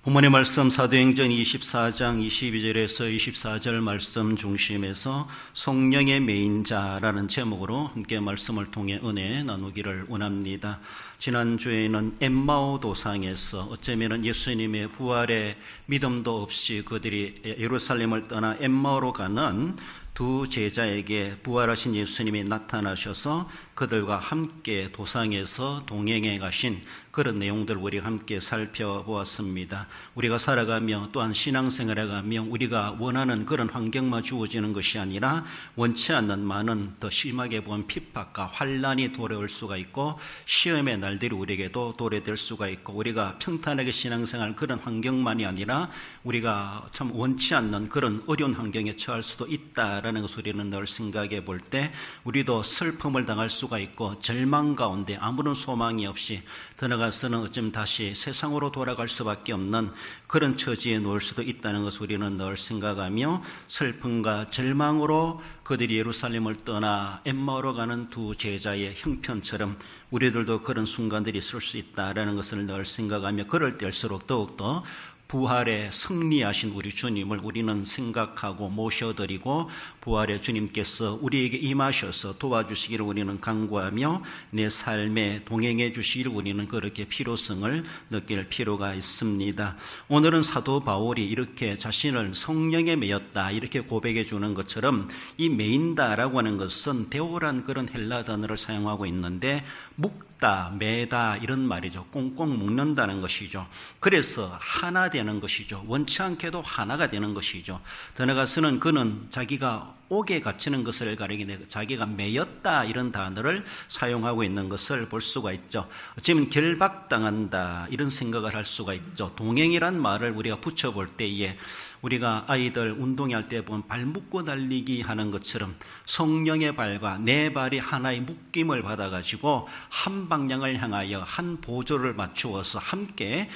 본문의 말씀 사도행전 24장 22절에서 24절 말씀 중심에서 성령의 메인자라는 제목으로 함께 말씀을 통해 은혜 나누기를 원합니다. 지난주에는 엠마오 도상에서 어쩌면 예수님의 부활의 믿음도 없이 그들이 예루살렘을 떠나 엠마오로 가는 두 제자에게 부활하신 예수님이 나타나셔서 그들과 함께 도상에서 동행해 가신 그런 내용들 우리가 함께 살펴보았습니다. 우리가 살아가며 또한 신앙생활에 가며 우리가 원하는 그런 환경만 주어지는 것이 아니라 원치 않는 많은 더 심하게 본 핍박과 환난이 도래올 수가 있고 시험의 날들이 우리에게도 도래될 수가 있고 우리가 평탄하게 신앙생활 그런 환경만이 아니라 우리가 참 원치 않는 그런 어려운 환경에 처할 수도 있다라는 것을 우리는 늘 생각해 볼 때 우리도 슬픔을 당할 수가 있고 절망 가운데 아무런 소망이 없이 더 나아가서는 어쩌면 다시 세상으로 돌아갈 수밖에 없는 그런 처지에 놓을 수도 있다는 것을 우리는 늘 생각하며 슬픔과 절망으로 그들이 예루살렘을 떠나 엠마오로 가는 두 제자의 형편처럼 우리들도 그런 순간들이 있을 수 있다라는 것을 늘 생각하며 그럴 때일수록 더욱더 부활에 승리하신 우리 주님을 우리는 생각하고 모셔드리고 부활의 주님께서 우리에게 임하셔서 도와주시기를 우리는 간구하며 내 삶에 동행해 주시기를 우리는 그렇게 필요성을 느낄 필요가 있습니다. 오늘은 사도 바울이 이렇게 자신을 성령에 매였다 이렇게 고백해 주는 것처럼 이 매인다라고 하는 것은 데오란 그런 헬라 단어를 사용하고 있는데 묶다, 매다 이런 말이죠. 꽁꽁 묶는다는 것이죠. 그래서 하나 되는 것이죠. 원치 않게도 하나가 되는 것이죠. 더 나아가서는 그는 자기가 옥에 갇히는 것을 가리키는 자기가 매였다 이런 단어를 사용하고 있는 것을 볼 수가 있죠. 어쩌면 결박당한다 이런 생각을 할 수가 있죠. 동행이란 말을 우리가 붙여볼 때에 우리가 아이들 운동할 때 보면 발 묶고 달리기 하는 것처럼 성령의 발과 내 발이 하나의 묶임을 받아가지고 한 방향을 향하여 한 보조를 맞추어서 함께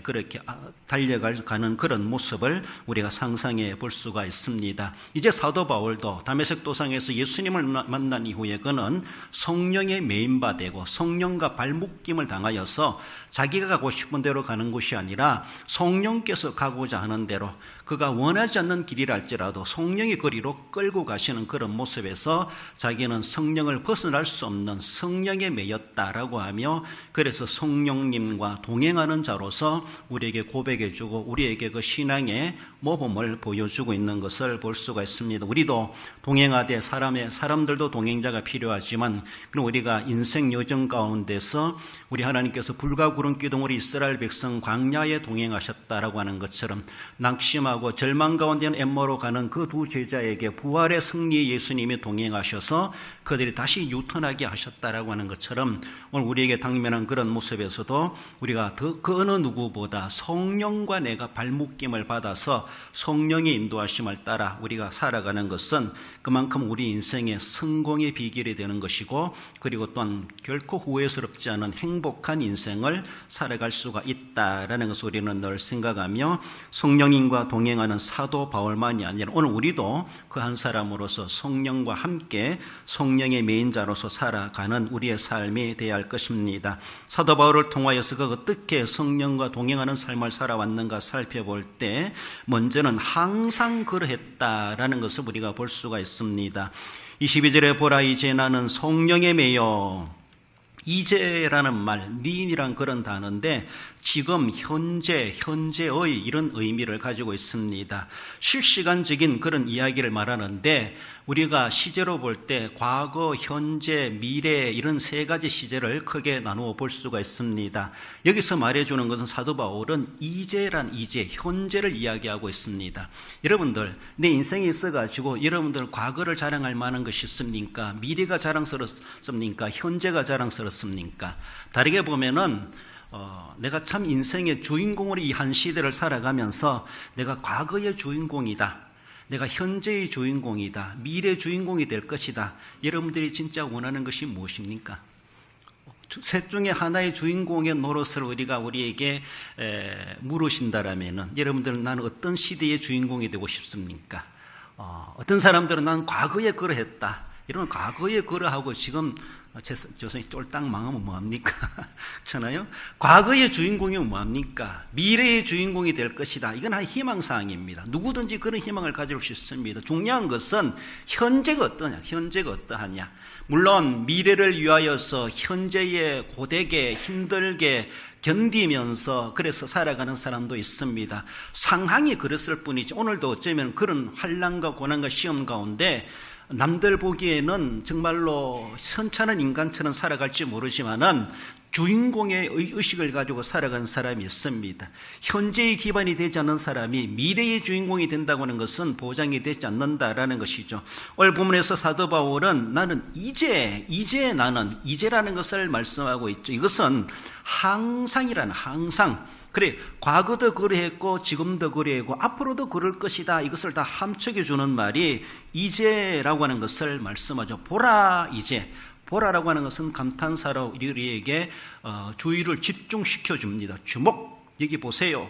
그렇게 달려가는 그런 모습을 우리가 상상해 볼 수가 있습니다. 이제 사도 바울도 다메섹 도상에서 예수님을 만난 이후에 그는 성령의 메인바 되고 성령과 발묶임을 당하여서 자기가 가고 싶은 대로 가는 곳이 아니라 성령께서 가고자 하는 대로 그가 원하지 않는 길이라 할지라도 성령의 거리로 끌고 가시는 그런 모습에서 자기는 성령을 벗어날 수 없는 성령에 매였다라고 하며 그래서 성령님과 동행하는 자로서 우리에게 고백해주고 우리에게 그 신앙의 모범을 보여주고 있는 것을 볼 수가 있습니다. 우리도 동행하되 사람들도 동행자가 필요하지만 그럼 우리가 인생 여정 가운데서 우리 하나님께서 불과 구름 기둥으로 이스라엘 백성 광야에 동행하셨다라고 하는 것처럼 낙심하고 절망 가운데는 엠마오로 가는 그 두 제자에게 부활의 승리의 예수님이 동행하셔서 그들이 다시 유턴하게 하셨다라고 하는 것처럼 오늘 우리에게 당면한 그런 모습에서도 우리가 그 어느 누구보다 성령과 내가 발묶임을 받아서 성령의 인도하심을 따라 우리가 살아가는 것은 그만큼 우리 인생의 성공의 비결이 되는 것이고 그리고 또한 결코 후회스럽지 않은 행복한 인생을 살아갈 수가 있다라는 것을 우리는 늘 생각하며 성령님과 동행하는 사도 바울만이 아니라 오늘 우리도 그 한 사람으로서 성령과 함께 성령의 메인자로서 살아가는 우리의 삶이 되어야 할 것입니다. 사도 바울을 통하여서 그 어떻게 성령과 동행하는 삶을 살아왔는가 살펴볼 때 먼저는 항상 그러했다라는 것을 우리가 볼 수가 있습니다. 22절에 보라 이제 나는 성령에 매여 이제라는 말, 니인이란 그런 단어인데 지금 현재의 이런 의미를 가지고 있습니다. 실시간적인 그런 이야기를 말하는데 우리가 시제로 볼 때 과거, 현재, 미래 이런 세 가지 시제를 크게 나누어 볼 수가 있습니다. 여기서 말해주는 것은 사도 바울은 이제란 이제, 현재를 이야기하고 있습니다. 여러분들 내 인생에 있어가지고 여러분들 과거를 자랑할 만한 것이 있습니까? 미래가 자랑스럽습니까? 현재가 자랑스럽습니까? 다르게 보면은 내가 참 인생의 주인공으로 이 한 시대를 살아가면서 내가 과거의 주인공이다. 내가 현재의 주인공이다. 미래 주인공이 될 것이다. 여러분들이 진짜 원하는 것이 무엇입니까? 셋 중에 하나의 주인공의 노릇을 우리에게 물으신다라면은 여러분들은 나는 어떤 시대의 주인공이 되고 싶습니까? 어떤 사람들은 난 과거에 그러했다. 이런 과거에 그러하고 지금 조선이 쫄딱 망하면 뭐합니까? 그렇잖아요. 과거의 주인공이 뭐합니까? 미래의 주인공이 될 것이다. 이건 한 희망사항입니다. 누구든지 그런 희망을 가질 수 있습니다. 중요한 것은 현재가 어떠냐, 현재가 어떠하냐. 물론 미래를 위하여서 현재의 고되게 힘들게 견디면서 그래서 살아가는 사람도 있습니다. 상황이 그랬을 뿐이지 오늘도 어쩌면 그런 환난과 고난과 시험 가운데 남들 보기에는 정말로 선천한 인간처럼 살아갈지 모르지만은 주인공의 의식을 가지고 살아가는 사람이 있습니다. 현재의 기반이 되지 않는 사람이 미래의 주인공이 된다고 하는 것은 보장이 되지 않는다라는 것이죠. 오늘 본문에서 사도 바울은 나는 이제라는 것을 말씀하고 있죠. 이것은 항상이라는 항상. 그래, 과거도 그러했고 지금도 그러했고 앞으로도 그럴 것이다. 이것을 다 함축해 주는 말이 이제라고 하는 것을 말씀하죠. 보라 이제. 보라라고 하는 것은 감탄사로 우리에게 주의를 집중시켜 줍니다. 주목, 여기 보세요.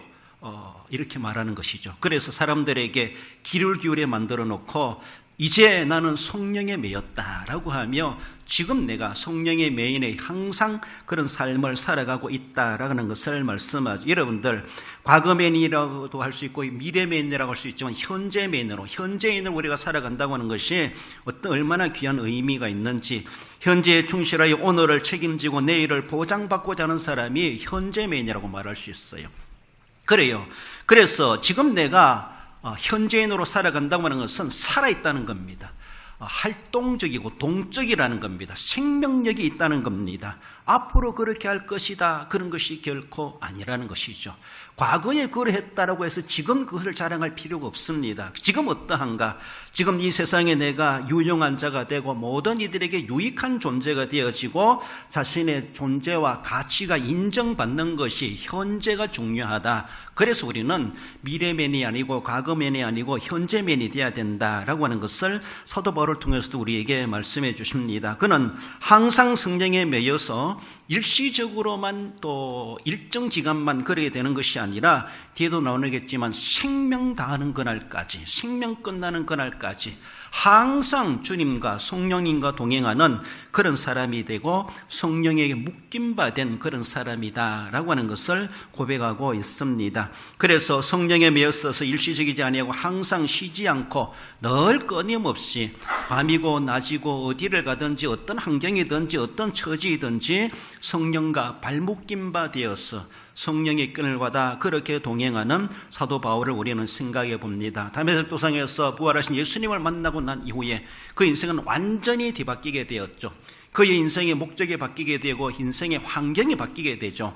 이렇게 말하는 것이죠. 그래서 사람들에게 귀를 기울여 만들어 놓고 이제 나는 성령에 매였다라고 하며 지금 내가 성령의 매인에 항상 그런 삶을 살아가고 있다라는 것을 말씀하죠. 여러분들 과거 매인이라고도 할 수 있고 미래 매인이라고 할 수 있지만 현재 매인으로 현재인으로 우리가 살아간다고 하는 것이 얼마나 귀한 의미가 있는지 현재에 충실하여 오늘을 책임지고 내일을 보장받고자 하는 사람이 현재 매인이라고 말할 수 있어요. 그래요. 그래서 지금 내가 현재인으로 살아간다고 하는 것은 살아있다는 겁니다. 활동적이고 동적이라는 겁니다. 생명력이 있다는 겁니다. 앞으로 그렇게 할 것이다. 그런 것이 결코 아니라는 것이죠. 과거에 그러했다라고 해서 지금 그것을 자랑할 필요가 없습니다. 지금 어떠한가? 지금 이 세상에 내가 유용한 자가 되고 모든 이들에게 유익한 존재가 되어지고 자신의 존재와 가치가 인정받는 것이 현재가 중요하다. 그래서 우리는 미래맨이 아니고 과거맨이 아니고 현재맨이 되어야 된다라고 하는 것을 사도 바울을 통해서도 우리에게 말씀해 주십니다. 그는 항상 성령에 매여서 일시적으로만 또 일정 기간만 그러게 되는 것이 아니라 뒤에도 나오겠지만 생명 다하는 그날까지, 생명 끝나는 그날까지 항상 주님과 성령님과 동행하는 그런 사람이 되고 성령에게 묶임받은 그런 사람이다라고 하는 것을 고백하고 있습니다. 그래서 성령에 매였어서 일시적이지 아니하고 항상 쉬지 않고 늘 끊임없이 밤이고 낮이고 어디를 가든지 어떤 환경이든지 어떤 처지이든지 성령과 발묶임 바 되어서 성령의 끈을 받아 그렇게 동행하는 사도 바울을 우리는 생각해 봅니다. 다메섹 도상에서 부활하신 예수님을 만나고 난 이후에 그 인생은 완전히 뒤바뀌게 되었죠. 그의 인생의 목적이 바뀌게 되고 인생의 환경이 바뀌게 되죠.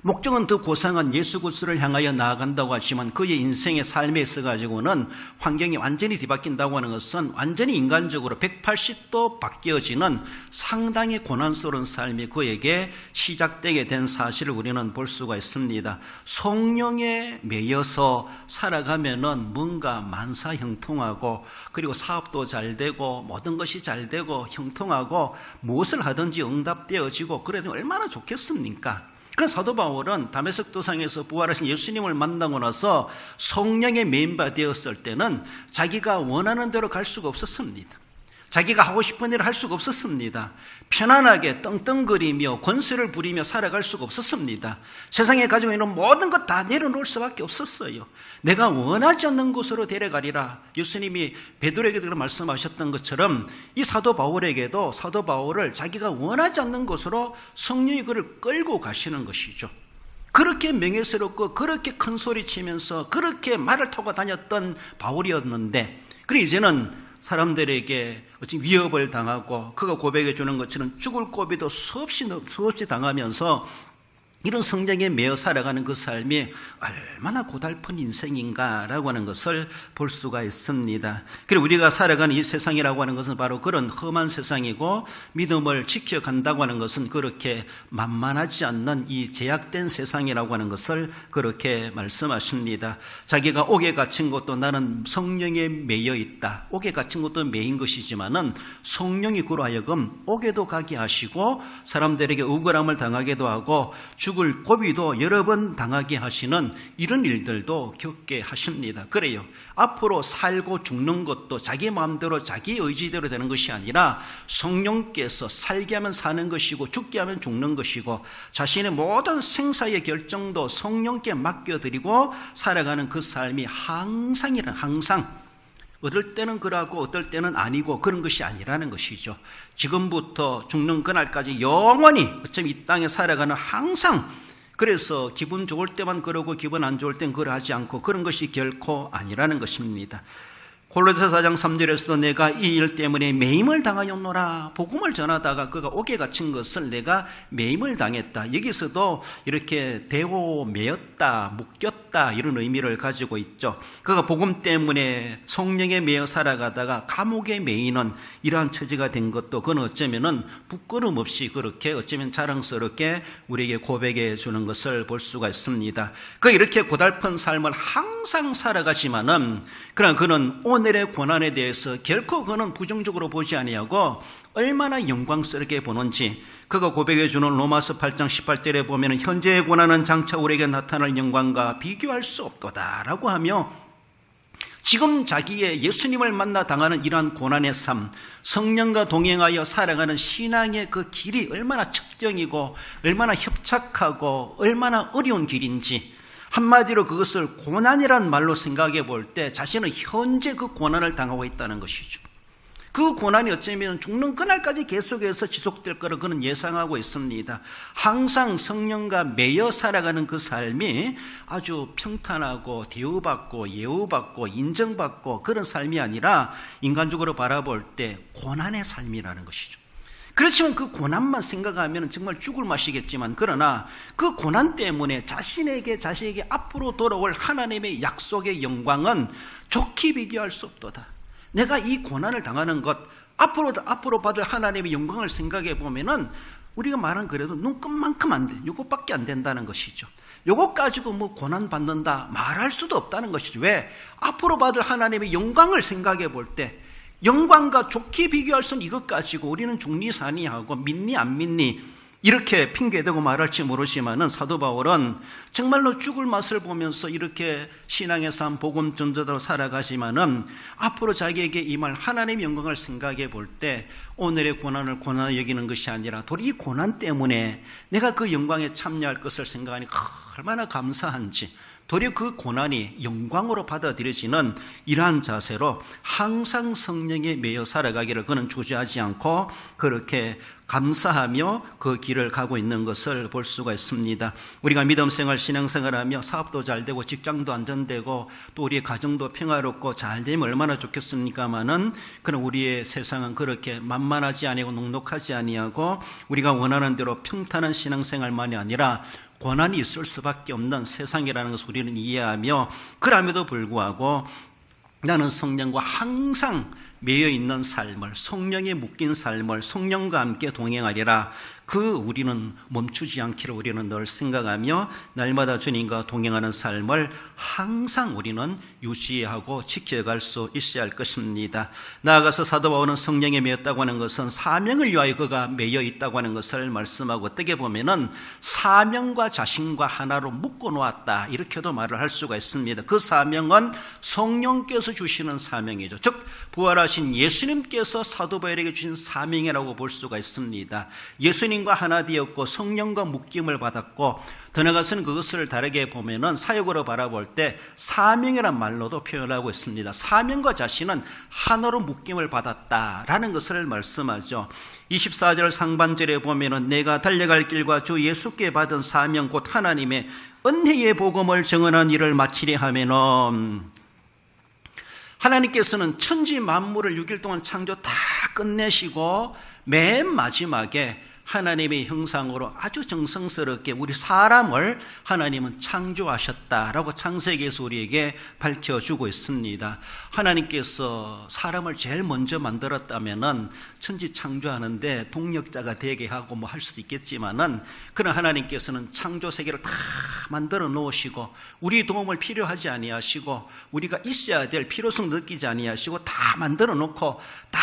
목적은 더 고상한 예수 그리스도를 향하여 나아간다고 하지만 그의 인생의 삶에 있어가지고는 환경이 완전히 뒤바뀐다고 하는 것은 완전히 인간적으로 180도 바뀌어지는 상당히 고난스러운 삶이 그에게 시작되게 된 사실을 우리는 볼 수가 있습니다. 성령에 매여서 살아가면은 뭔가 만사형통하고 그리고 사업도 잘 되고 모든 것이 잘 되고 형통하고 무엇을 하든지 응답되어지고 그래도 얼마나 좋겠습니까? 그래서 사도 바울은 다메섹 도상에서 부활하신 예수님을 만나고 나서 성령의 메인바 되었을 때는 자기가 원하는 대로 갈 수가 없었습니다. 자기가 하고 싶은 일을 할 수가 없었습니다. 편안하게 떵떵거리며 권세를 부리며 살아갈 수가 없었습니다. 세상에 가지고 있는 모든 것 다 내려놓을 수밖에 없었어요. 내가 원하지 않는 곳으로 데려가리라. 예수님이 베드로에게도 말씀하셨던 것처럼 이 사도 바울에게도 사도 바울을 자기가 원하지 않는 곳으로 성령이 그를 끌고 가시는 것이죠. 그렇게 명예스럽고 그렇게 큰 소리 치면서 그렇게 말을 타고 다녔던 바울이었는데 그리고 이제는 사람들에게 어찌 위협을 당하고 그가 고백해 주는 것처럼 죽을 고비도 수없이 당하면서 이런 성령에 매여 살아가는 그 삶이 얼마나 고달픈 인생인가라고 하는 것을 볼 수가 있습니다. 그리고 우리가 살아가는 이 세상이라고 하는 것은 바로 그런 험한 세상이고 믿음을 지켜간다고 하는 것은 그렇게 만만하지 않는 이 제약된 세상이라고 하는 것을 그렇게 말씀하십니다. 자기가 옥에 갇힌 것도 나는 성령에 매여 있다. 옥에 갇힌 것도 매인 것이지만은 성령이 그로 하여금 옥에도 가게 하시고 사람들에게 억울함을 당하게도 하고 죽을 죽을 고비도 여러 번 당하게 하시는 이런 일들도 겪게 하십니다. 그래요. 앞으로 살고 죽는 것도 자기 마음대로 자기 의지대로 되는 것이 아니라 성령께서 살게 하면 사는 것이고 죽게 하면 죽는 것이고 자신의 모든 생사의 결정도 성령께 맡겨드리고 살아가는 그 삶이 항상 어떨 때는 그러고 어떨 때는 아니고 그런 것이 아니라는 것이죠. 지금부터 죽는 그날까지 영원히 어쩌면 이 땅에 살아가는 항상, 그래서 기분 좋을 때만 그러고 기분 안 좋을 땐 그러하지 않고 그런 것이 결코 아니라는 것입니다. 골로새서 4장 3절에서도 내가 이 일 때문에 매임을 당하였노라. 복음을 전하다가 그가 옥에 갇힌 것을 내가 매임을 당했다. 여기서도 이렇게 대호 매였다, 묶였다 이런 의미를 가지고 있죠. 그가 복음 때문에 성령에 매여 살아가다가 감옥에 매이는 이러한 처지가 된 것도 그는 어쩌면은 부끄럼 없이 그렇게 어쩌면 자랑스럽게 우리에게 고백해 주는 것을 볼 수가 있습니다. 그 이렇게 고달픈 삶을 항상 살아가지만은 그러나 그는 오늘의 고난에 대해서 결코 그는 부정적으로 보지 아니하고 얼마나 영광스럽게 보는지 그가 고백해 주는 로마서 8장 18절에 보면 현재의 고난은 장차 우리에게 나타날 영광과 비교할 수 없도다라고 하며 지금 자기의 예수님을 만나 당하는 이러한 고난의 삶, 성령과 동행하여 살아가는 신앙의 그 길이 얼마나 측정이고 얼마나 협착하고 얼마나 어려운 길인지 한마디로 그것을 고난이란 말로 생각해 볼 때 자신은 현재 그 고난을 당하고 있다는 것이죠. 그 고난이 어쩌면 죽는 그날까지 계속해서 지속될 거라 그는 예상하고 있습니다. 항상 성령과 매여 살아가는 그 삶이 아주 평탄하고 대우받고 예우받고 인정받고 그런 삶이 아니라 인간적으로 바라볼 때 고난의 삶이라는 것이죠. 그렇지만 그 고난만 생각하면 정말 죽을 맛이겠지만 그러나 그 고난 때문에 자신에게 앞으로 돌아올 하나님의 약속의 영광은 좋게 비교할 수 없도다. 내가 이 고난을 당하는 것, 앞으로 받을 하나님의 영광을 생각해 보면은 우리가 말한 그래도 눈끝만큼 안 돼. 요것밖에 안 된다는 것이죠. 요것 가지고 뭐 고난 받는다 말할 수도 없다는 것이죠. 왜? 앞으로 받을 하나님의 영광을 생각해 볼 때 영광과 좋게 비교할 수는 이것 가지고 우리는 중리산이하고 믿니 안 믿니 이렇게 핑계대고 말할지 모르지만은 사도 바울은 정말로 죽을 맛을 보면서 이렇게 신앙의 삶 복음 전도자로 살아가지만은 앞으로 자기에게 임할 하나님의 영광을 생각해 볼 때 오늘의 고난을 고난을 여기는 것이 아니라 도리 이 고난 때문에 내가 그 영광에 참여할 것을 생각하니 얼마나 감사한지 도리어 그 고난이 영광으로 받아들여지는 이러한 자세로 항상 성령에 매여 살아가기를 그는 주저하지 않고 그렇게 감사하며 그 길을 가고 있는 것을 볼 수가 있습니다. 우리가 믿음생활 신앙생활하며 사업도 잘 되고 직장도 안전되고 또 우리의 가정도 평화롭고 잘 되면 얼마나 좋겠습니까마는 그런 우리의 세상은 그렇게 만만하지 아니하고 녹록하지 아니하고 우리가 원하는 대로 평탄한 신앙생활만이 아니라 고난이 있을 수밖에 없는 세상이라는 것을 우리는 이해하며 그럼에도 불구하고 나는 성령과 항상 매여 있는 삶을 성령에 묶인 삶을 성령과 함께 동행하리라. 우리는 멈추지 않기를 우리는 늘 생각하며 날마다 주님과 동행하는 삶을 항상 우리는 유지하고 지켜갈 수 있어야 할 것입니다. 나아가서 사도 바울은 성령에 매였다고 하는 것은 사명을 위하여 그가 매여 있다고 하는 것을 말씀하고 어떻게 보면은 사명과 자신과 하나로 묶어 놓았다 이렇게도 말을 할 수가 있습니다. 그 사명은 성령께서 주시는 사명이죠. 즉 부활하신 예수님께서 사도 바울에게 주신 사명이라고 볼 수가 있습니다. 예수님과 하나 되었고 성령과 묶임을 받았고 더 나아가서는 그것을 다르게 보면은 사역으로 바라볼 때 사명이란 말로도 표현하고 있습니다. 사명과 자신은 하나로 묶임을 받았다라는 것을 말씀하죠. 24절 상반절에 보면은 내가 달려갈 길과 주 예수께 받은 사명 곧 하나님의 은혜의 복음을 증언한 일을 마치려 하면은 하나님께서는 천지 만물을 6일 동안 창조 다 끝내시고 맨 마지막에 하나님의 형상으로 아주 정성스럽게 우리 사람을 하나님은 창조하셨다라고 창세기에서 우리에게 밝혀주고 있습니다. 하나님께서 사람을 제일 먼저 만들었다면은 천지 창조하는데 동력자가 되게 하고 뭐 할 수도 있겠지만은 그러나 하나님께서는 창조 세계를 다 만들어 놓으시고 우리 도움을 필요하지 아니하시고 우리가 있어야 될 필요성 느끼지 아니하시고 다 만들어 놓고 다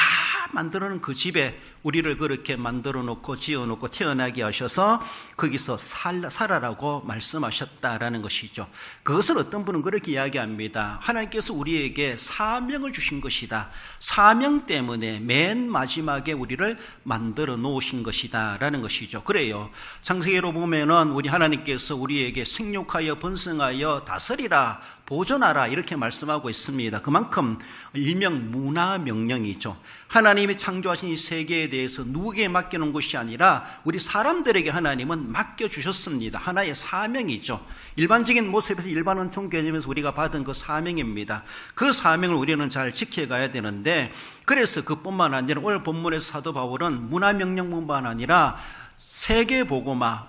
만들어 놓은 그 집에 우리를 그렇게 만들어 놓고 지어 놓고 태어나게 하셔서 거기서 살아라고 말씀하셨다라는 것이죠. 그것을 어떤 분은 그렇게 이야기합니다. 하나님께서 우리에게 사명을 주신 것이다. 사명 때문에 맨 마지막에 우리를 만들어 놓으신 것이다 라는 것이죠. 그래요. 창세기로 보면은 우리 하나님께서 우리에게 생육하여 번성하여 다스리라 보존하라 이렇게 말씀하고 있습니다. 그만큼 일명 문화 명령이죠. 하나님이 창조하신 이 세계에 대해서 누구에게 맡겨놓은 것이 아니라 우리 사람들에게 하나님은 맡겨주셨습니다. 하나의 사명이죠. 일반적인 모습에서 일반 원칙 개념에서 우리가 받은 그 사명입니다. 그 사명을 우리는 잘 지켜가야 되는데, 그래서 그뿐만 아니라 오늘 본문에서 사도 바울은 문화 명령뿐만 아니라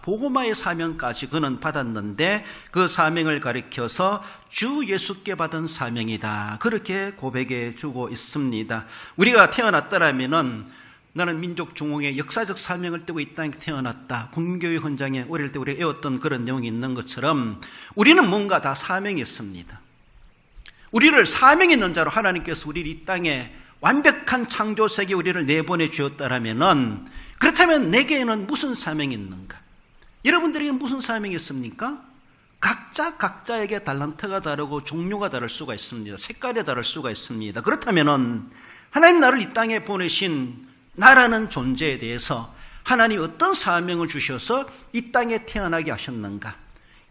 보고마의 사명까지 그는 받았는데 그 사명을 가리켜서 주 예수께 받은 사명이다. 그렇게 고백해 주고 있습니다. 우리가 태어났더라면은 나는 민족 중흥의 역사적 사명을 띠고 이 땅에 태어났다. 국민교회 현장에 어릴 때 우리가 외웠던 그런 내용이 있는 것처럼 우리는 뭔가 다 사명이 있습니다. 우리를 사명 있는 자로 하나님께서 우리를 이 땅에 완벽한 창조 세계에 우리를 내보내 주었다라면은, 그렇다면 내게는 무슨 사명이 있는가? 여러분들에게는 무슨 사명이 있습니까? 각자에게 달란트가 다르고 종류가 다를 수가 있습니다. 색깔이 다를 수가 있습니다. 그렇다면은 하나님 나를 이 땅에 보내신 나라는 존재에 대해서 하나님이 어떤 사명을 주셔서 이 땅에 태어나게 하셨는가?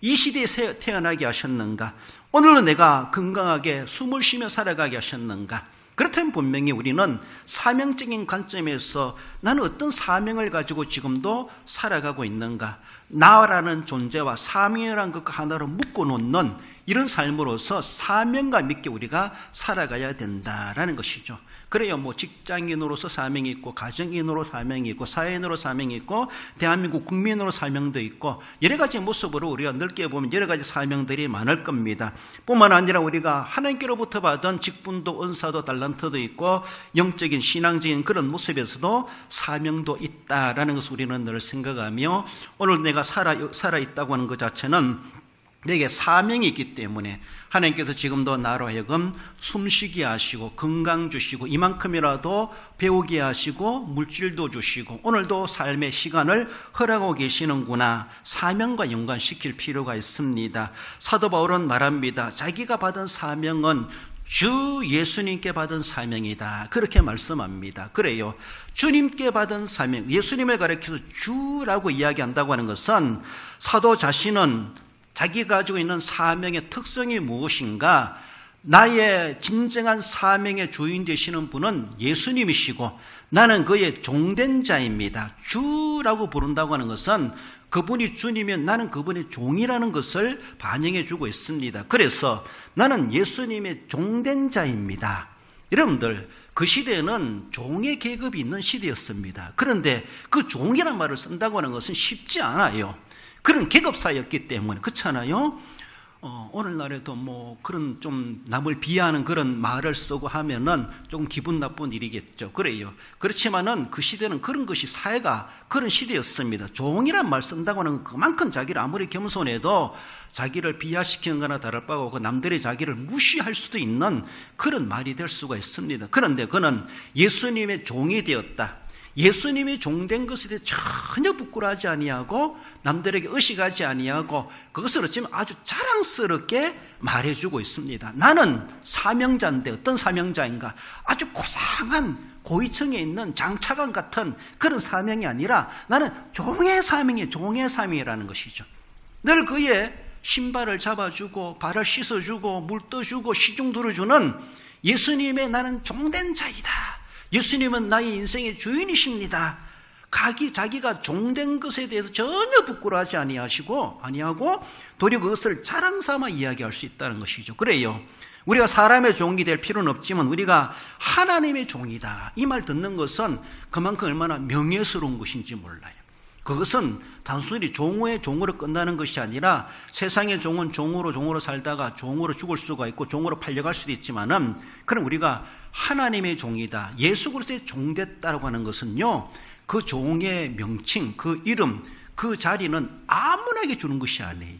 이 시대에 태어나게 하셨는가? 오늘도 내가 건강하게 숨을 쉬며 살아가게 하셨는가? 그렇다면 분명히 우리는 사명적인 관점에서 나는 어떤 사명을 가지고 지금도 살아가고 있는가, 나라는 존재와 사명이라는 것과 하나로 묶어놓는 이런 삶으로서 사명감 있게 우리가 살아가야 된다라는 것이죠. 그래요. 직장인으로서 사명이 있고, 가정인으로 사명이 있고, 사회인으로 사명이 있고, 대한민국 국민으로 사명도 있고, 여러 가지 모습으로 우리가 넓게 보면 여러 가지 사명들이 많을 겁니다. 뿐만 아니라 우리가 하나님께로부터 받은 직분도 은사도 달란트도 있고, 영적인 신앙적인 그런 모습에서도 사명도 있다라는 것을 우리는 늘 생각하며, 오늘 내가 살아있다고 하는 것 자체는 내게 사명이 있기 때문에 하나님께서 지금도 나로 하여금 숨쉬게 하시고 건강 주시고 이만큼이라도 배우게 하시고 물질도 주시고 오늘도 삶의 시간을 허락하고 계시는구나, 사명과 연관시킬 필요가 있습니다. 사도 바울은 말합니다. 자기가 받은 사명은 주 예수님께 받은 사명이다. 그렇게 말씀합니다. 그래요. 주님께 받은 사명, 예수님을 가리켜서 주라고 이야기한다고 하는 것은 사도 자신은 자기가 가지고 있는 사명의 특성이 무엇인가, 나의 진정한 사명의 주인 되시는 분은 예수님이시고 나는 그의 종된 자입니다. 주라고 부른다고 하는 것은 그분이 주님이면 나는 그분의 종이라는 것을 반영해 주고 있습니다. 그래서 나는 예수님의 종된 자입니다. 여러분들, 그 시대에는 종의 계급이 있는 시대였습니다. 그런데 그 종이라는 말을 쓴다고 하는 것은 쉽지 않아요. 그런 계급사였기 때문에. 그렇잖아요. 오늘날에도 그런 좀 남을 비하하는 그런 말을 쓰고 하면은 좀 기분 나쁜 일이겠죠. 그래요. 그렇지만은 그 시대는 그런 것이 사회가 그런 시대였습니다. 종이란 말 쓴다고 하는 그만큼 자기를 아무리 겸손해도 자기를 비하시키는 거나 다를 바고 그 남들이 자기를 무시할 수도 있는 그런 말이 될 수가 있습니다. 그런데 그는 예수님의 종이 되었다. 예수님이 종된 것에 대해 전혀 부끄러워하지 아니하고 남들에게 의식하지 아니하고 그것을 어쩌면 아주 자랑스럽게 말해주고 있습니다. 나는 사명자인데 어떤 사명자인가? 아주 고상한 고위층에 있는 장차관 같은 그런 사명이 아니라 나는 종의 사명이에요. 종의 사명이라는 것이죠. 늘 그의 신발을 잡아주고 발을 씻어주고 물 떠주고 시중 들어주는 예수님의 나는 종된 자이다. 예수님은 나의 인생의 주인이십니다. 자기가 종된 것에 대해서 전혀 부끄러워하지 아니하고 도리어 그것을 자랑삼아 이야기할 수 있다는 것이죠. 그래요. 우리가 사람의 종이 될 필요는 없지만 우리가 하나님의 종이다. 이 말 듣는 것은 그만큼 얼마나 명예스러운 것인지 몰라요. 그것은 단순히 종의 종으로 끝나는 것이 아니라 세상의 종은 종으로 살다가 종으로 죽을 수가 있고 종으로 팔려갈 수도 있지만은 그럼 우리가 하나님의 종이다. 예수 그리스도의 종됐다라고 하는 것은요. 그 종의 명칭, 그 이름, 그 자리는 아무나에게 주는 것이 아니에요.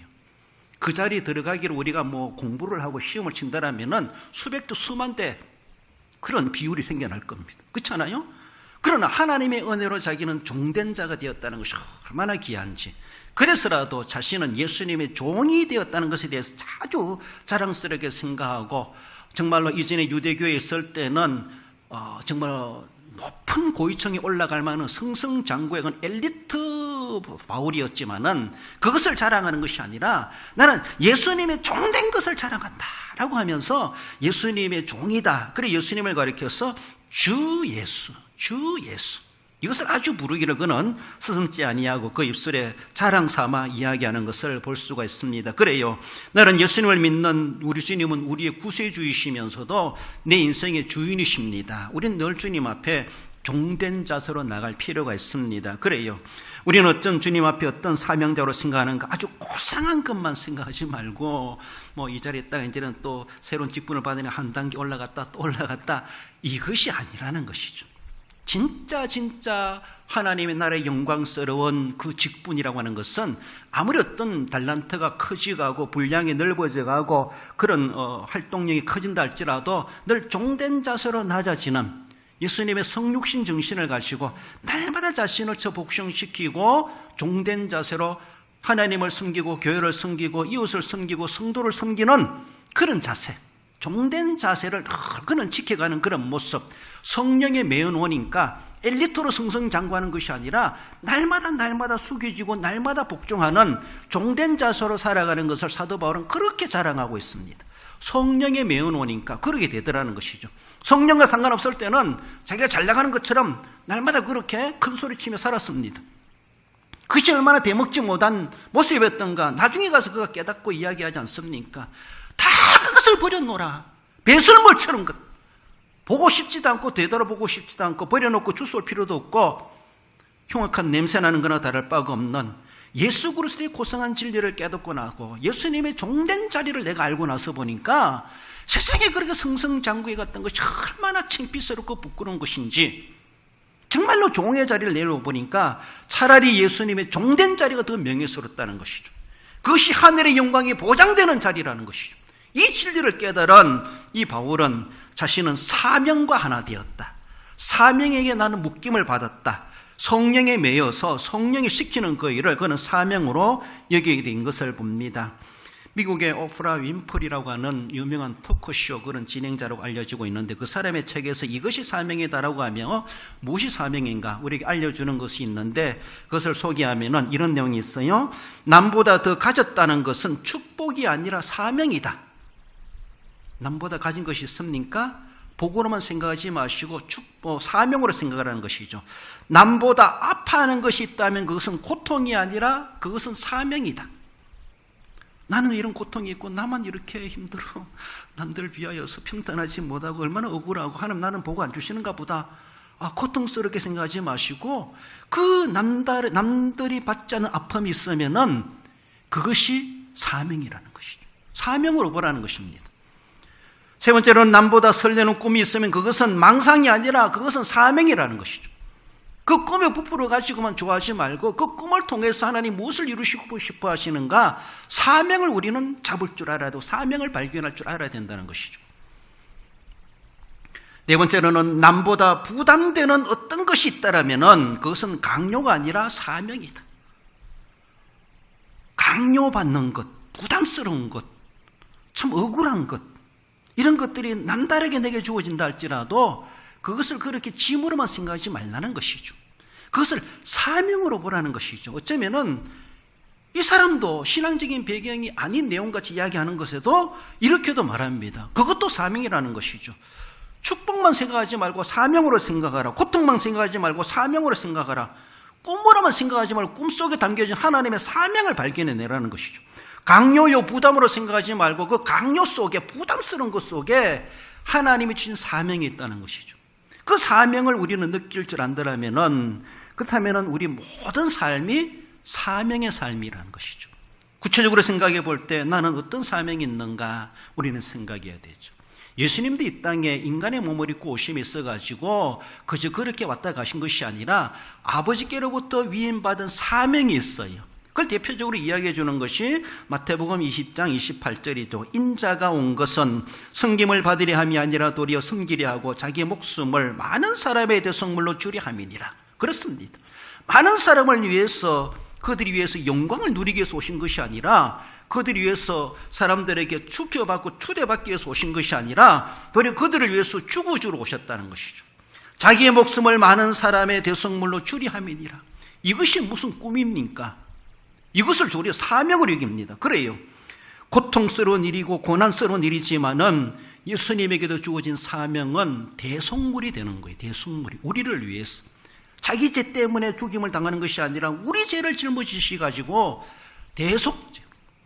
그 자리에 들어가기를 우리가 공부를 하고 시험을 친다라면은 수백 대 수만 대 그런 비율이 생겨날 겁니다. 그렇잖아요? 그러나 하나님의 은혜로 자기는 종된 자가 되었다는 것이 얼마나 귀한지, 그래서라도 자신은 예수님의 종이 되었다는 것에 대해서 아주 자랑스럽게 생각하고, 정말로 이전에 유대교에 있을 때는 정말 높은 고위층에 올라갈 만한 승승장구의 엘리트 바울이었지만은 그것을 자랑하는 것이 아니라 나는 예수님의 종된 것을 자랑한다라고 하면서 예수님의 종이다. 그래 예수님을 가리켜서 주 예수, 주 예수. 이것을 아주 부르기를 그는 스승지 아니하고 그 입술에 자랑 삼아 이야기하는 것을 볼 수가 있습니다. 그래요. 나는 예수님을 믿는 우리 주님은 우리의 구세주이시면서도 내 인생의 주인이십니다. 우리는 늘 주님 앞에 종된 자세로 나갈 필요가 있습니다. 그래요. 우리는 어떤 주님 앞에 어떤 사명자로 생각하는가, 아주 고상한 것만 생각하지 말고 이 자리에 있다가 이제는 또 새로운 직분을 받으니 한 단계 올라갔다 또 올라갔다, 이것이 아니라는 것이죠. 진짜 하나님의 나라의 영광스러운 그 직분이라고 하는 것은 아무리 어떤 달란트가 커지고 분량이 넓어져가고 그런 활동력이 커진다 할지라도 늘 종된 자세로 낮아지는 예수님의 성육신 정신을 가지고 날마다 자신을 복싱시키고 종된 자세로 하나님을 섬기고 교회를 섬기고 이웃을 섬기고 성도를 섬기는 그런 자세, 종된 자세를 그는 지켜가는 그런 모습, 성령의 매연원이니까 엘리트로 승승장구하는 것이 아니라 날마다 숙여지고 날마다 복종하는 종된 자세로 살아가는 것을 사도 바울은 그렇게 자랑하고 있습니다. 성령의 매연원이니까 그러게 되더라는 것이죠. 성령과 상관없을 때는 자기가 잘 나가는 것처럼 날마다 그렇게 큰 소리치며 살았습니다. 그것이 얼마나 대먹지 못한 모습이었던가 나중에 가서 그가 깨닫고 이야기하지 않습니까? 다 그것을 버려놓으라. 배설물처럼 것. 보고 싶지도 않고 되돌아보고 싶지도 않고 버려놓고 주워올 필요도 없고 흉악한 냄새나는 거나 다를 바가 없는 예수 그리스도의 고상한 진리를 깨닫고 나고 예수님의 종된 자리를 내가 알고 나서 보니까 세상에 그렇게 승승장구해 갔던 것이 얼마나 창피스럽고 부끄러운 것인지, 정말로 종의 자리를 내려보니까 차라리 예수님의 종된 자리가 더 명예스럽다는 것이죠. 그것이 하늘의 영광이 보장되는 자리라는 것이죠. 이 진리를 깨달은 이 바울은 자신은 사명과 하나 되었다. 사명에게 나는 묶임을 받았다. 성령에 매여서 성령이 시키는 그 일을 그는 사명으로 여기게 된 것을 봅니다. 미국의 오프라 윈프리라고 하는 유명한 토크쇼 그런 진행자라고 알려지고 있는데 그 사람의 책에서 이것이 사명이다라고 하며 무엇이 사명인가 우리에게 알려주는 것이 있는데 그것을 소개하면은 이런 내용이 있어요. 남보다 더 가졌다는 것은 축복이 아니라 사명이다. 남보다 가진 것이 있습니까? 복으로만 생각하지 마시고 사명으로 생각하라는 것이죠. 남보다 아파하는 것이 있다면 그것은 고통이 아니라 그것은 사명이다. 나는 이런 고통이 있고 나만 이렇게 힘들어, 남들 비하여서 평탄하지 못하고 얼마나 억울하고 하나님 나는 복 안 주시는가 보다, 고통스럽게 생각하지 마시고 그 남들이 받지 않는 아픔이 있으면은 그것이 사명이라는 것이죠. 사명으로 보라는 것입니다. 세 번째로는 남보다 설레는 꿈이 있으면 그것은 망상이 아니라 그것은 사명이라는 것이죠. 그 꿈에 부풀어 가지고만 좋아하지 말고 그 꿈을 통해서 하나님 무엇을 이루시고 싶어 하시는가, 사명을 우리는 잡을 줄 알아야 되고 사명을 발견할 줄 알아야 된다는 것이죠. 네 번째로는 남보다 부담되는 어떤 것이 있다라면은 그것은 강요가 아니라 사명이다. 강요받는 것, 부담스러운 것, 참 억울한 것, 이런 것들이 남다르게 내게 주어진다 할지라도 그것을 그렇게 짐으로만 생각하지 말라는 것이죠. 그것을 사명으로 보라는 것이죠. 어쩌면은 이 사람도 신앙적인 배경이 아닌 내용같이 이야기하는 것에도 이렇게도 말합니다. 그것도 사명이라는 것이죠. 축복만 생각하지 말고 사명으로 생각하라. 고통만 생각하지 말고 사명으로 생각하라. 꿈으로만 생각하지 말고 꿈속에 담겨진 하나님의 사명을 발견해내라는 것이죠. 강요요 부담으로 생각하지 말고 그 강요 속에, 부담스러운 것 속에 하나님이 주신 사명이 있다는 것이죠. 그 사명을 우리는 느낄 줄 안다면은, 그렇다면은 우리 모든 삶이 사명의 삶이라는 것이죠. 구체적으로 생각해 볼 때 나는 어떤 사명이 있는가 우리는 생각해야 되죠. 예수님도 이 땅에 인간의 몸을 입고 오심이 있어가지고 그저 그렇게 왔다 가신 것이 아니라 아버지께로부터 위임받은 사명이 있어요. 그걸 대표적으로 이야기해 주는 것이 마태복음 20장 28절이죠. 인자가 온 것은 섬김을 받으려 함이 아니라 도리어 섬기려 하고 자기의 목숨을 많은 사람의 대속물로 주려 함이니라. 그렇습니다. 많은 사람을 위해서, 그들이 위해서 영광을 누리기 위해서 오신 것이 아니라, 그들이 위해서 사람들에게 축혀받고 추대받기 위해서 오신 것이 아니라 도리어 그들을 위해서 죽어주러 오셨다는 것이죠. 자기의 목숨을 많은 사람의 대속물로 주려 함이니라. 이것이 무슨 꿈입니까? 이것을 도리어 사명으로 여깁니다. 그래요. 고통스러운 일이고 고난스러운 일이지만은 예수님에게도 주어진 사명은 대속물이 되는 거예요. 대속물이. 우리를 위해서. 자기 죄 때문에 죽임을 당하는 것이 아니라 우리 죄를 짊어지셔가지고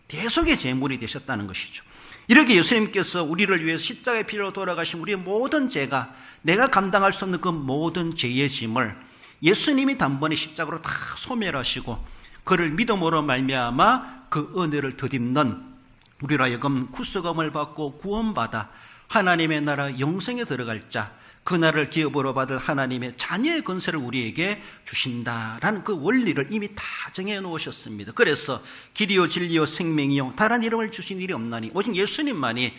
대속의 제물이 되셨다는 것이죠. 이렇게 예수님께서 우리를 위해서 십자가의 피로 돌아가신 우리의 모든 죄가, 내가 감당할 수 없는 그 모든 죄의 짐을 예수님이 단번에 십자가로 다 소멸하시고 그를 믿음으로 말미암아 그 은혜를 덧입는 우리로 하여금 구속함을 받고 구원받아 하나님의 나라 영생에 들어갈 자, 그 나라를 기업으로 받을 하나님의 자녀의 권세를 우리에게 주신다라는 그 원리를 이미 다 정해놓으셨습니다. 그래서 길이요 진리요 생명이요 다른 이름을 주신 일이 없나니 오직 예수님만이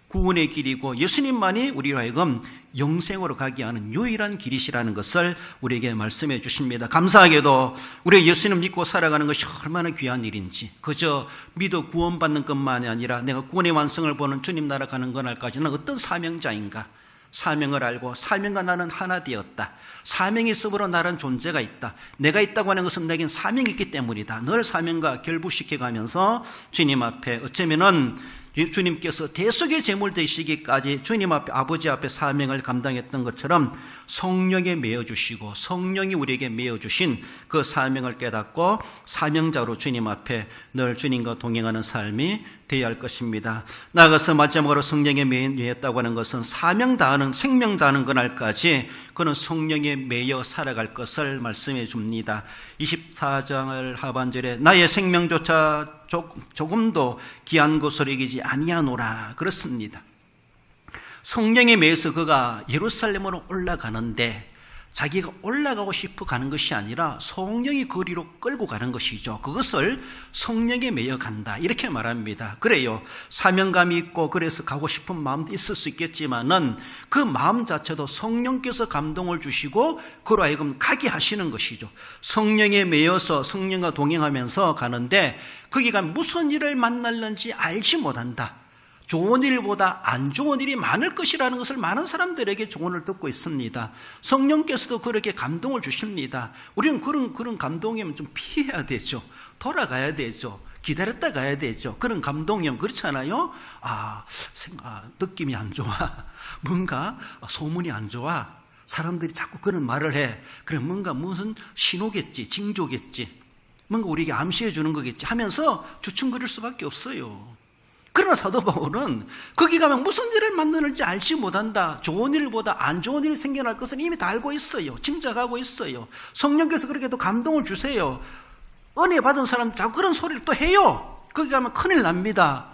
구원의 길이고 예수님만이 우리로 하여금 영생으로 가게 하는 유일한 길이시라는 것을 우리에게 말씀해 주십니다. 감사하게도 우리가 예수님 믿고 살아가는 것이 얼마나 귀한 일인지, 그저 믿어 구원받는 것만이 아니라 내가 구원의 완성을 보는 주님 나라 가는 그날까지는 어떤 사명자인가, 사명을 알고 사명과 나는 하나 되었다. 사명이 있으므로 나는 존재가 있다. 내가 있다고 하는 것은 내겐 사명이 있기 때문이다. 늘 사명과 결부시켜가면서 주님 앞에 어쩌면은 주님께서 대속의 제물 되시기까지 주님 앞에, 아버지 앞에 사명을 감당했던 것처럼 성령에 메어주시고 성령이 우리에게 메어주신 그 사명을 깨닫고 사명자로 주님 앞에 늘 주님과 동행하는 삶이 되어야 할 것입니다. 나아가서 마지막으로 성령에 매였다고 하는 것은 사명 다하는, 생명 다하는 그날까지 그는 성령에 매여 살아갈 것을 말씀해 줍니다. 24장을 하반절에 나의 생명조차 조금도 귀한 것으로 여기지 아니하노라 그렇습니다. 성령에 매여서 그가 예루살렘으로 올라가는데 자기가 올라가고 싶어 가는 것이 아니라 성령이 거리로 끌고 가는 것이죠. 그것을 성령에 매여 간다 이렇게 말합니다. 그래요. 사명감이 있고 그래서 가고 싶은 마음도 있을 수 있겠지만은 그 마음 자체도 성령께서 감동을 주시고 그로 하여금 가게 하시는 것이죠. 성령에 매여서 성령과 동행하면서 가는데 거기가 무슨 일을 만날는지 알지 못한다. 좋은 일보다 안 좋은 일이 많을 것이라는 것을 많은 사람들에게 조언을 듣고 있습니다. 성령께서도 그렇게 감동을 주십니다. 우리는 그런 감동이면 좀 피해야 되죠. 돌아가야 되죠. 기다렸다 가야 되죠. 그런 감동이면 그렇잖아요. 느낌이 안 좋아. 뭔가 소문이 안 좋아. 사람들이 자꾸 그런 말을 해. 그래 뭔가 무슨 신호겠지, 징조겠지. 뭔가 우리에게 암시해 주는 거겠지 하면서 주춤거릴 수밖에 없어요. 그러나 사도 바울은 거기 가면 무슨 일을 만나는지 알지 못한다. 좋은 일보다 안 좋은 일이 생겨날 것은 이미 다 알고 있어요. 짐작하고 있어요. 성령께서 그렇게 또 감동을 주세요. 은혜 받은 사람 자꾸 그런 소리를 또 해요. 거기 가면 큰일 납니다.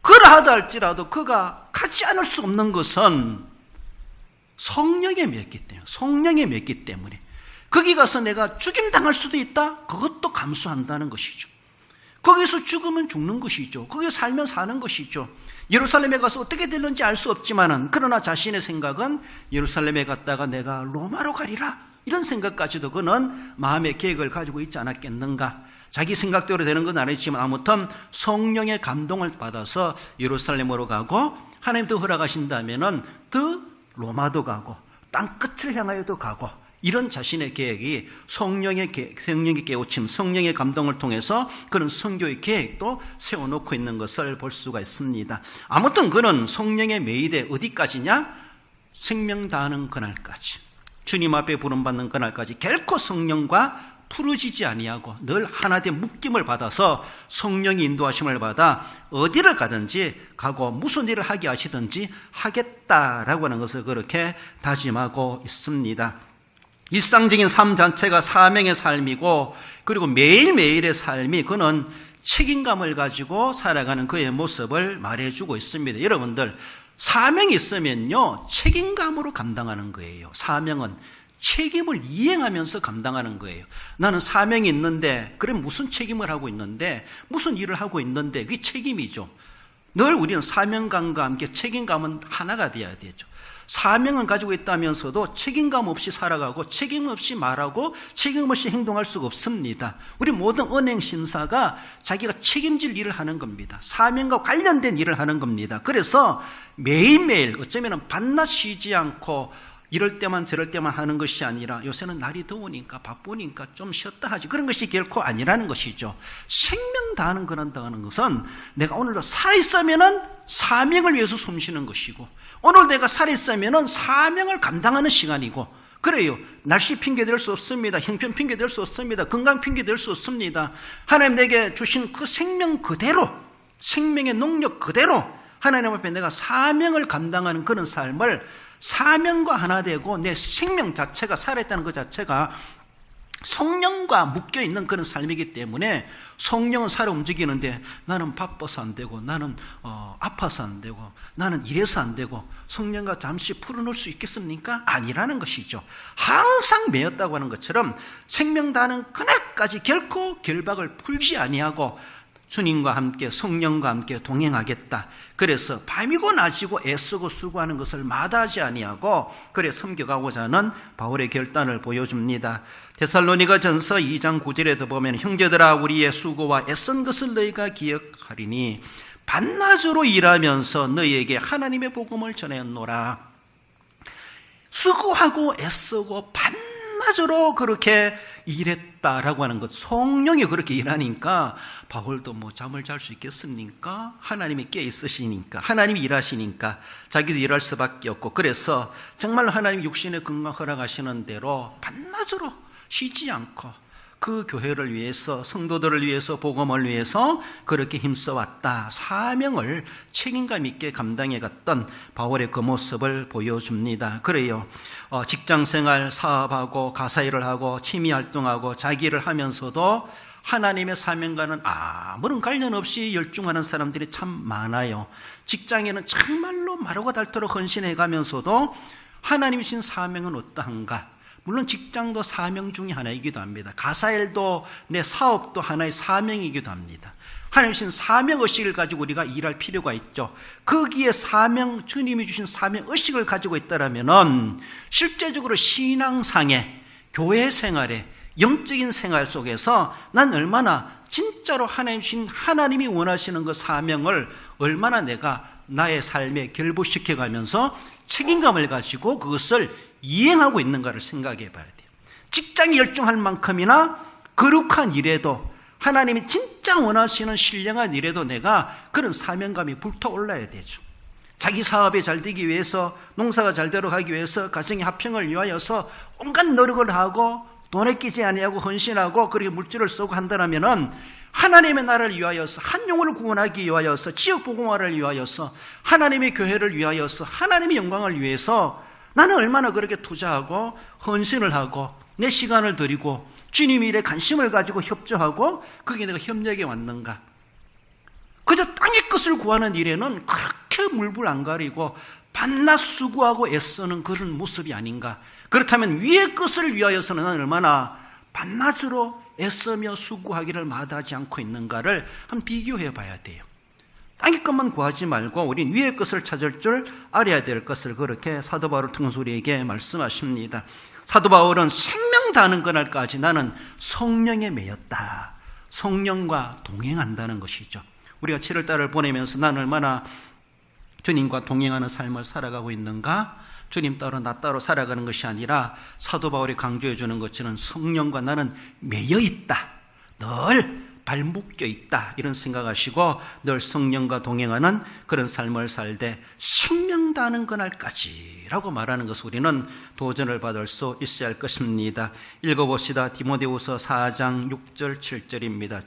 그러하다 할지라도 그가 가지 않을 수 없는 것은 성령에 맺기 때문에 거기 가서 내가 죽임당할 수도 있다. 그것도 감수한다는 것이죠. 거기서 죽으면 죽는 것이죠. 거기서 살면 사는 것이죠. 예루살렘에 가서 어떻게 될는지 알 수 없지만은 그러나 자신의 생각은 예루살렘에 갔다가 내가 로마로 가리라 이런 생각까지도 그는 마음의 계획을 가지고 있지 않았겠는가. 자기 생각대로 되는 건 아니지만 아무튼 성령의 감동을 받아서 예루살렘으로 가고 하나님 더 허락하신다면은 더 로마도 가고 땅 끝을 향하여도 가고 이런 자신의 계획이 성령의 깨우침, 성령의 감동을 통해서 그런 선교의 계획도 세워놓고 있는 것을 볼 수가 있습니다. 아무튼 그는 성령의 매일에 어디까지냐? 생명 다하는 그날까지, 주님 앞에 부름받는 그날까지 결코 성령과 풀어지지 아니하고 늘 하나된 묶임을 받아서 성령이 인도하심을 받아 어디를 가든지 가고 무슨 일을 하게 하시든지 하겠다라고 하는 것을 그렇게 다짐하고 있습니다. 일상적인 삶 자체가 사명의 삶이고 그리고 매일매일의 삶이 그는 책임감을 가지고 살아가는 그의 모습을 말해주고 있습니다. 여러분들 사명이 있으면요 책임감으로 감당하는 거예요. 사명은 책임을 이행하면서 감당하는 거예요. 나는 사명이 있는데, 그럼 무슨 책임을 하고 있는데, 무슨 일을 하고 있는데, 그게 책임이죠. 늘 우리는 사명감과 함께 책임감은 하나가 되어야 되죠. 사명은 가지고 있다면서도 책임감 없이 살아가고 책임 없이 말하고 책임 없이 행동할 수가 없습니다. 우리 모든 은행 신사가 자기가 책임질 일을 하는 겁니다. 사명과 관련된 일을 하는 겁니다. 그래서 매일매일 어쩌면 밤낮 쉬지 않고 이럴 때만 저럴 때만 하는 것이 아니라 요새는 날이 더우니까 바쁘니까 좀 쉬었다 하지, 그런 것이 결코 아니라는 것이죠. 생명 다하는 거란다는 것은 내가 오늘도 살아있으면은 사명을 위해서 숨쉬는 것이고, 오늘 내가 살아있으면은 사명을 감당하는 시간이고, 그래요. 날씨 핑계 댈 수 없습니다. 형편 핑계 댈 수 없습니다. 건강 핑계 댈 수 없습니다. 하나님 내게 주신 그 생명 그대로, 생명의 능력 그대로 하나님 앞에 내가 사명을 감당하는 그런 삶을, 사명과 하나 되고 내 생명 자체가 살아있다는 것 자체가 성령과 묶여있는 그런 삶이기 때문에, 성령은 살아 움직이는데 나는 바빠서 안 되고, 나는 아파서 안 되고, 나는 이래서 안 되고, 성령과 잠시 풀어놓을 수 있겠습니까? 아니라는 것이죠. 항상 매였다고 하는 것처럼 생명 다하는 그날까지 결코 결박을 풀지 아니하고 주님과 함께, 성령과 함께 동행하겠다. 그래서 밤이고 낮이고 애쓰고 수고하는 것을 마다하지 아니하고 그래 섬겨가고자 하는 바울의 결단을 보여줍니다. 데살로니가 전서 2장 9절에도 보면, 형제들아 우리의 수고와 애쓴 것을 너희가 기억하리니 밤낮으로 일하면서 너희에게 하나님의 복음을 전했노라. 수고하고 애쓰고 밤낮으로 그렇게 일했다라고 하는 것, 성령이 그렇게 일하니까 바울도 뭐 잠을 잘 수 있겠습니까? 하나님이 깨 있으시니까, 하나님이 일하시니까 자기도 일할 수밖에 없고, 그래서 정말 하나님 육신의 건강 허락하시는 대로 밤낮으로 쉬지 않고 그 교회를 위해서, 성도들을 위해서, 복음을 위해서 그렇게 힘써왔다. 사명을 책임감 있게 감당해 갔던 바울의 그 모습을 보여줍니다. 그래요. 직장생활, 사업하고 가사일을 하고 취미활동하고 자기 일을 하면서도 하나님의 사명과는 아무런 관련 없이 열중하는 사람들이 참 많아요. 직장에는 정말로 마르고 닳도록 헌신해 가면서도 하나님이 주신 사명은 어떠한가? 물론 직장도 사명 중에 하나이기도 합니다. 가사일도, 내 사업도 하나의 사명이기도 합니다. 하나님 주신 사명의식을 가지고 우리가 일할 필요가 있죠. 거기에 사명, 주님이 주신 사명의식을 가지고 있다면 실제적으로 신앙상의, 교회 생활에, 영적인 생활 속에서 난 얼마나 진짜로 하나님 주신, 하나님이 원하시는 그 사명을 얼마나 내가 나의 삶에 결부시켜가면서 책임감을 가지고 그것을 이행하고 있는가를 생각해 봐야 돼요. 직장에 열중할 만큼이나 거룩한 일에도, 하나님이 진짜 원하시는 신령한 일에도 내가 그런 사명감이 불타올라야 되죠. 자기 사업이 잘 되기 위해서, 농사가 잘 되도록 하기 위해서, 가정의 화평을 위하여서 온갖 노력을 하고 돈에 끼지 아니하고 헌신하고 그렇게 물질을 쓰고 한다면 하나님의 나라를 위하여서, 한 영혼을 구원하기 위하여서, 지역 복음화를 위하여서, 하나님의 교회를 위하여서, 하나님의 영광을 위해서 나는 얼마나 그렇게 투자하고 헌신을 하고 내 시간을 드리고 주님의 일에 관심을 가지고 협조하고 그게 내가 협력에 왔는가? 그저 땅의 것을 구하는 일에는 그렇게 물불 안 가리고 밤낮 수고하고 애쓰는 그런 모습이 아닌가? 그렇다면 위의 것을 위하여서는 나는 얼마나 밤낮으로 애쓰며 수고하기를 마다하지 않고 있는가를 한번 비교해 봐야 돼요. 땅의 것만 구하지 말고 우린 위의 것을 찾을 줄 알아야 될 것을 그렇게 사도 바울 통해서 우리에게 말씀하십니다. 사도 바울은 생명 다하는 그날까지 나는 성령에 매였다. 성령과 동행한다는 것이죠. 우리가 7월달을 보내면서 나는 얼마나 주님과 동행하는 삶을 살아가고 있는가? 주님 따로 나 따로 살아가는 것이 아니라 사도 바울이 강조해 주는 것처럼 성령과 나는 매여 있다. 늘 발묶여 있다. 이런 생각하시고 늘 성령과 동행하는 그런 삶을 살되 생명 다하는 그날까지 라고 말하는 것을 우리는 도전을 받을 수 있어야 할 것입니다. 읽어봅시다. 디모데후서 4장 6절 7절입니다.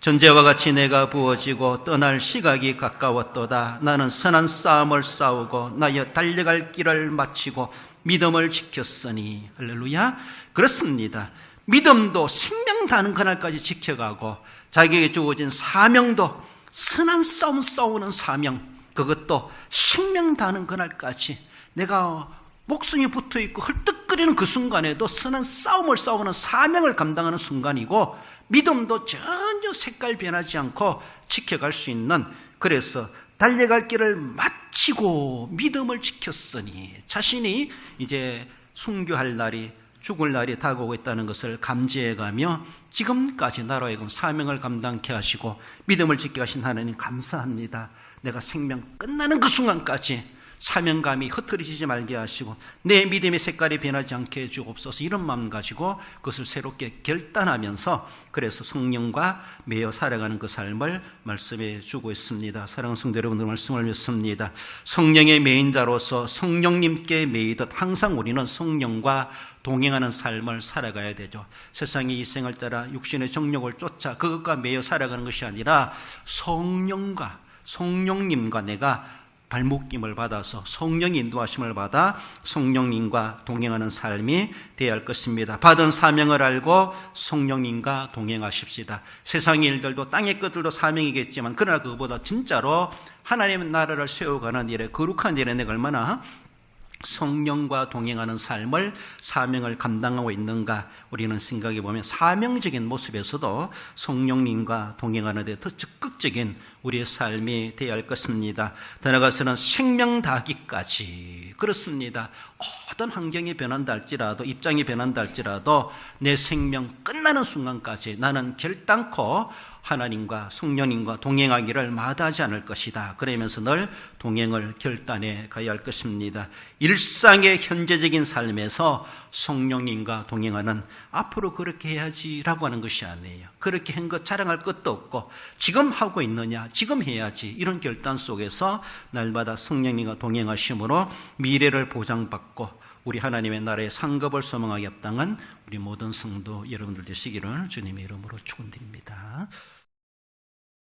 전제와 같이 내가 부어지고 떠날 시각이 가까웠도다. 나는 선한 싸움을 싸우고 나여 달려갈 길을 마치고 믿음을 지켰으니. 할렐루야. 그렇습니다. 믿음도 생명 다하는 그날까지 지켜가고 자기에게 주어진 사명도 선한 싸움 싸우는 사명, 그것도 생명 다하는 그날까지 내가 목숨이 붙어 있고 헐떡거리는 그 순간에도 선한 싸움을 싸우는 사명을 감당하는 순간이고 믿음도 전혀 색깔 변하지 않고 지켜갈 수 있는, 그래서 달려갈 길을 마치고 믿음을 지켰으니 자신이 이제 순교할 날이, 죽을 날이 다가오고 있다는 것을 감지해가며 지금까지 나로 하여금 사명을 감당케 하시고 믿음을 지키게 하신 하나님 감사합니다. 내가 생명 끝나는 그 순간까지 사명감이 흐트러지지 말게 하시고 내 믿음의 색깔이 변하지 않게 해주옵소서. 이런 마음 가지고 그것을 새롭게 결단하면서 그래서 성령과 매여 살아가는 그 삶을 말씀해 주고 있습니다. 사랑하는 성도 여러분들, 말씀을 믿습니다. 성령의 매인 자로서 성령님께 매이듯 항상 우리는 성령과 동행하는 삶을 살아가야 되죠. 세상의 이생을 따라 육신의 정욕을 쫓아 그것과 매여 살아가는 것이 아니라 성령님과 내가 발목김을 받아서 성령의 인도하심을 받아 성령님과 동행하는 삶이 되어야 할 것입니다. 받은 사명을 알고 성령님과 동행하십시다. 세상의 일들도 땅의 것들도 사명이겠지만 그러나 그것보다 진짜로 하나님의 나라를 세워가는 일에, 거룩한 일에 내가 얼마나 성령과 동행하는 삶을, 사명을 감당하고 있는가 우리는 생각해 보면 사명적인 모습에서도 성령님과 동행하는 데 더 적극적인 우리의 삶이 되어야 할 것입니다. 더 나아가서는 생명 다하기까지. 그렇습니다. 어떤 환경이 변한다 할지라도, 입장이 변한다 할지라도 내 생명 끝나는 순간까지 나는 결단코 하나님과 성령님과 동행하기를 마다하지 않을 것이다. 그러면서 늘 동행을 결단해 가야 할 것입니다. 일상의 현재적인 삶에서 성령님과 동행하는, 앞으로 그렇게 해야지라고 하는 것이 아니에요. 그렇게 한 것 자랑할 것도 없고 지금 하고 있느냐, 지금 해야지, 이런 결단 속에서 날마다 성령님과 동행하심으로 미래를 보장받고 우리 하나님의 나라의 상급을 소망하게 합당한 우리 모든 성도 여러분들 되시기를 주님의 이름으로 축원드립니다.